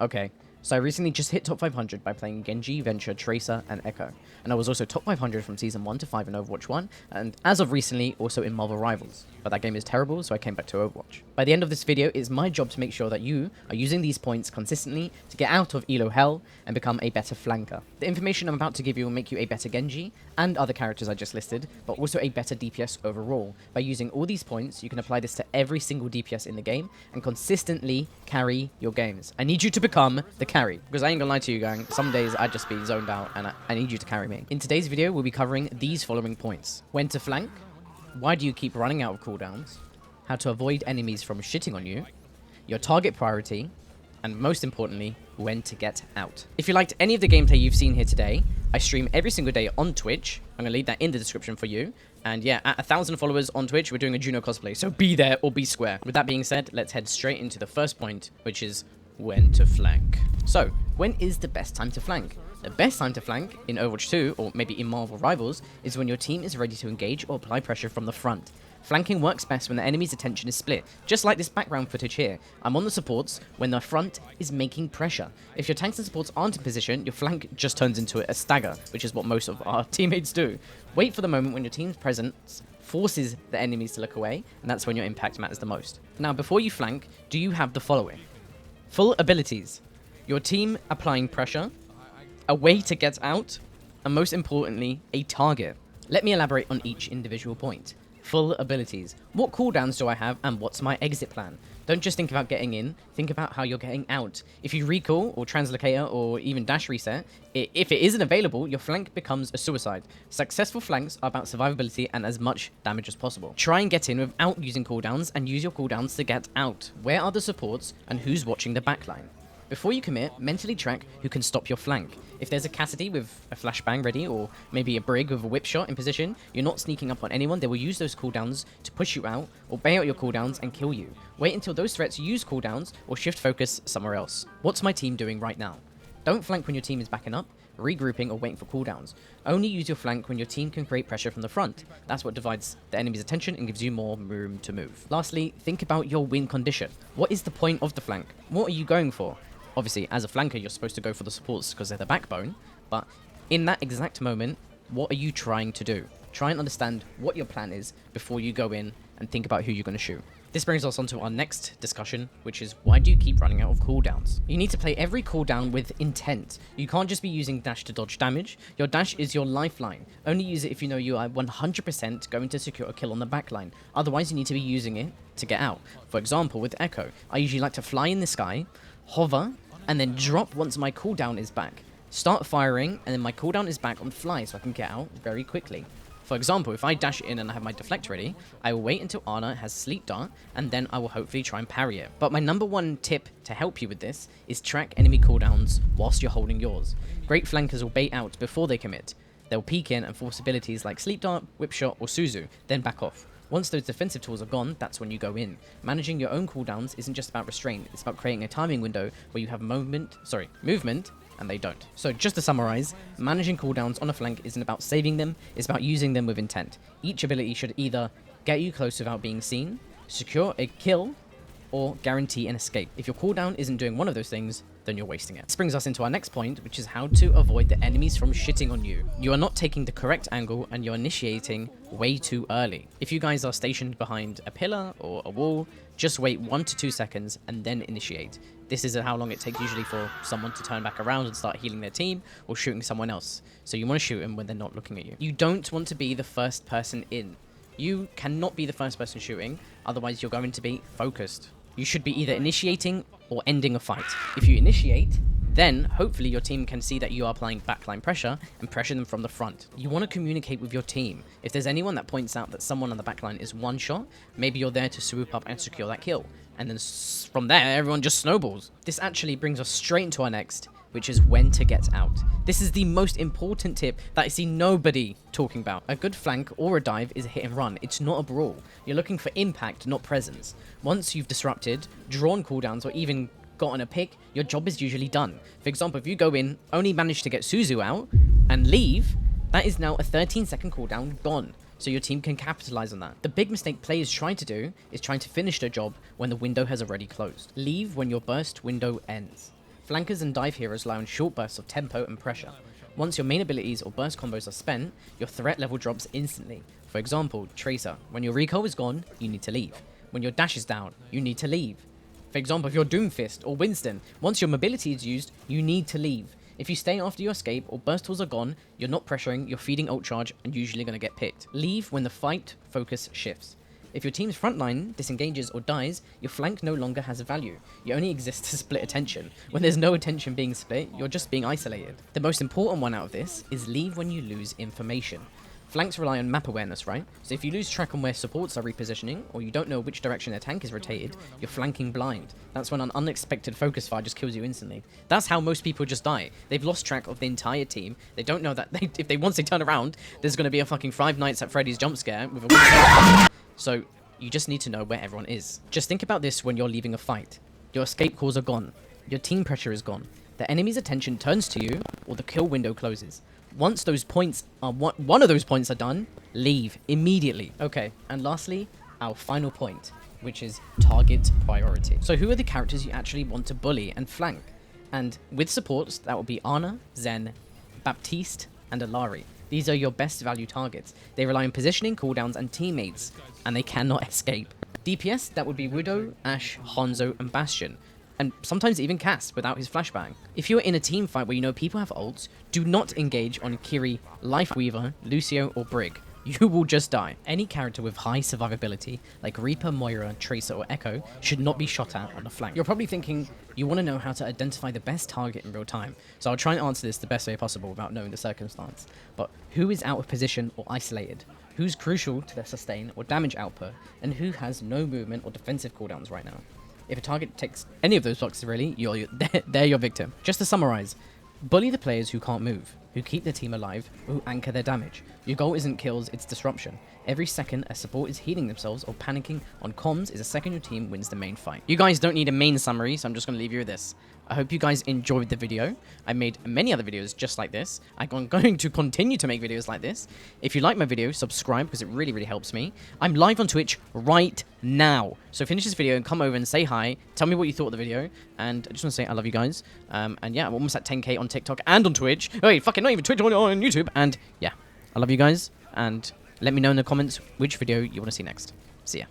Okay, so I recently just hit top 500 by playing Genji, Venture, Tracer, and Echo. And I was also top 500 from Season 1 to 5 in Overwatch 1, and as of recently, also in Marvel Rivals. But that game is terrible, so I came back to Overwatch. By the end of this video, it is my job to make sure that you are using these points consistently to get out of Elo Hell and become a better flanker. The information I'm about to give you will make you a better Genji, and other characters I just listed, but also a better DPS overall. By using all these points, you can apply this to every single DPS in the game, and consistently carry your games. I need you to become the carry, because I ain't gonna lie to you, gang, some days I'd just be zoned out, and I need you to carry me. In today's video, we'll be covering these following points. When to flank, why do you keep running out of cooldowns, how to avoid enemies from shitting on you, your target priority, and most importantly, when to get out. If you liked any of the gameplay you've seen here today, I stream every single day on Twitch. I'm going to leave that in the description for you. And yeah, at 1,000 followers on Twitch, we're doing a Juno cosplay, so be there or be square. With that being said, let's head straight into the first point, which is when to flank. So, when is the best time to flank? The best time to flank in Overwatch 2, or maybe in Marvel Rivals, is when your team is ready to engage or apply pressure from the front. Flanking works best when the enemy's attention is split, just like this background footage here. I'm on the supports when the front is making pressure. If your tanks and supports aren't in position, your flank just turns into a stagger, which is what most of our teammates do. Wait for the moment when your team's presence forces the enemies to look away, and that's when your impact matters the most. Now, before you flank, do you have the following? Full abilities, your team applying pressure, a way to get out, and most importantly, a target. Let me elaborate on each individual point. Full abilities. What cooldowns do I have and what's my exit plan? Don't just think about getting in, think about how you're getting out. If you recall or translocator or even dash reset, if it isn't available, your flank becomes a suicide. Successful flanks are about survivability and as much damage as possible. Try and get in without using cooldowns and use your cooldowns to get out. Where are the supports and who's watching the backline? Before you commit, mentally track who can stop your flank. If there's a Cassidy with a flashbang ready, or maybe a Brig with a whip shot in position, you're not sneaking up on anyone. They will use those cooldowns to push you out, or bait out your cooldowns and kill you. Wait until those threats use cooldowns, or shift focus somewhere else. What's my team doing right now? Don't flank when your team is backing up, regrouping, or waiting for cooldowns. Only use your flank when your team can create pressure from the front. That's what divides the enemy's attention and gives you more room to move. Lastly, think about your win condition. What is the point of the flank? What are you going for? Obviously, as a flanker, you're supposed to go for the supports because they're the backbone, but in that exact moment, what are you trying to do? Try and understand what your plan is before you go in and think about who you're going to shoot. This brings us on to our next discussion, which is why do you keep running out of cooldowns? You need to play every cooldown with intent. You can't just be using dash to dodge damage. Your dash is your lifeline. Only use it if you know you are 100% going to secure a kill on the backline. Otherwise, you need to be using it to get out. For example, with Echo, I usually like to fly in the sky, hover, and then drop once my cooldown is back. Start firing, and then my cooldown is back on fly, so I can get out very quickly. For example, if I dash in and I have my deflect ready, I will wait until Ana has sleep dart, and then I will hopefully try and parry it. But my number one tip to help you with this is track enemy cooldowns whilst you're holding yours. Great flankers will bait out before they commit. They'll peek in and force abilities like sleep dart, whip shot, or Suzu, then back off. Once those defensive tools are gone, that's when you go in. Managing your own cooldowns isn't just about restraint, it's about creating a timing window where you have movement, and they don't. So just to summarize, managing cooldowns on a flank isn't about saving them, it's about using them with intent. Each ability should either get you close without being seen, secure a kill, or guarantee an escape. If your cooldown isn't doing one of those things, then you're wasting it. This brings us into our next point, which is how to avoid the enemies from shitting on you. You are not taking the correct angle and you're initiating way too early. If you guys are stationed behind a pillar or a wall, just wait 1 to 2 seconds and then initiate. This is how long it takes usually for someone to turn back around and start healing their team or shooting someone else. So you want to shoot them when they're not looking at you. You don't want to be the first person in. You cannot be the first person shooting, otherwise you're going to be focused. You should be either initiating or ending a fight. If you initiate, then hopefully your team can see that you are applying backline pressure and pressure them from the front. You want to communicate with your team. If there's anyone that points out that someone on the backline is one shot, maybe you're there to swoop up and secure that kill. And then from there, everyone just snowballs. This actually brings us straight into our next, which is when to get out. This is the most important tip that I see nobody talking about. A good flank or a dive is a hit and run. It's not a brawl. You're looking for impact, not presence. Once you've disrupted, drawn cooldowns, or even gotten a pick, your job is usually done. For example, if you go in, only manage to get Suzu out, and leave, that is now a 13-second cooldown gone. So your team can capitalize on that. The big mistake players try to do is trying to finish their job when the window has already closed. Leave when your burst window ends. Flankers and dive heroes rely on short bursts of tempo and pressure. Once your main abilities or burst combos are spent, your threat level drops instantly. For example, Tracer. When your recall is gone, you need to leave. When your dash is down, you need to leave. For example, if you're Doomfist or Winston, once your mobility is used, you need to leave. If you stay after your escape or burst tools are gone, you're not pressuring, you're feeding ult charge and usually going to get picked. Leave when the fight focus shifts. If your team's frontline disengages or dies, your flank no longer has a value. You only exist to split attention. When there's no attention being split, you're just being isolated. The most important one out of this is leave when you lose information. Flanks rely on map awareness, right? So if you lose track on where supports are repositioning, or you don't know which direction their tank is rotated, you're flanking blind. That's when an unexpected focus fire just kills you instantly. That's how most people just die. They've lost track of the entire team. They don't know that once they turn around, there's going to be a fucking Five Nights at Freddy's jump scare with a So you just need to know where everyone is. Just think about this when you're leaving a fight. Your escape calls are gone. Your team pressure is gone. The enemy's attention turns to you, or the kill window closes. Once those points are one of those points are done, leave immediately. Okay, and lastly, our final point, which is target priority. So who are the characters you actually want to bully and flank? And with supports, that will be Ana, Zen, Baptiste, and Alari. These are your best value targets. They rely on positioning, cooldowns, and teammates, and they cannot escape. DPS, that would be Widow, Ashe, Hanzo, and Bastion. And sometimes even Cass without his flashbang. If you're in a team fight where you know people have ults, do not engage on Kiri, Lifeweaver, Lucio, or Brig. You will just die. Any character with high survivability, like Reaper, Moira, Tracer, or Echo, should not be shot at on the flank. You're probably thinking, you want to know how to identify the best target in real time. So I'll try and answer this the best way possible without knowing the circumstance. But who is out of position or isolated? Who's crucial to their sustain or damage output? And who has no movement or defensive cooldowns right now? If a target takes any of those boxes, really, they're your victim. Just to summarize, bully the players who can't move, who keep their team alive, or who anchor their damage. Your goal isn't kills, it's disruption. Every second a support is healing themselves or panicking on comms is a second your team wins the main fight. You guys don't need a main summary, so I'm just going to leave you with this. I hope you guys enjoyed the video. I made many other videos just like this. I'm going to continue to make videos like this. If you like my video, subscribe because it really, really helps me. I'm live on Twitch right now. So finish this video and come over and say hi. Tell me what you thought of the video. And I just want to say I love you guys. And yeah, I'm almost at 10K on TikTok and on Twitch. Wait, fucking not even Twitch, on YouTube. And yeah, I love you guys. And let me know in the comments which video you want to see next. See ya.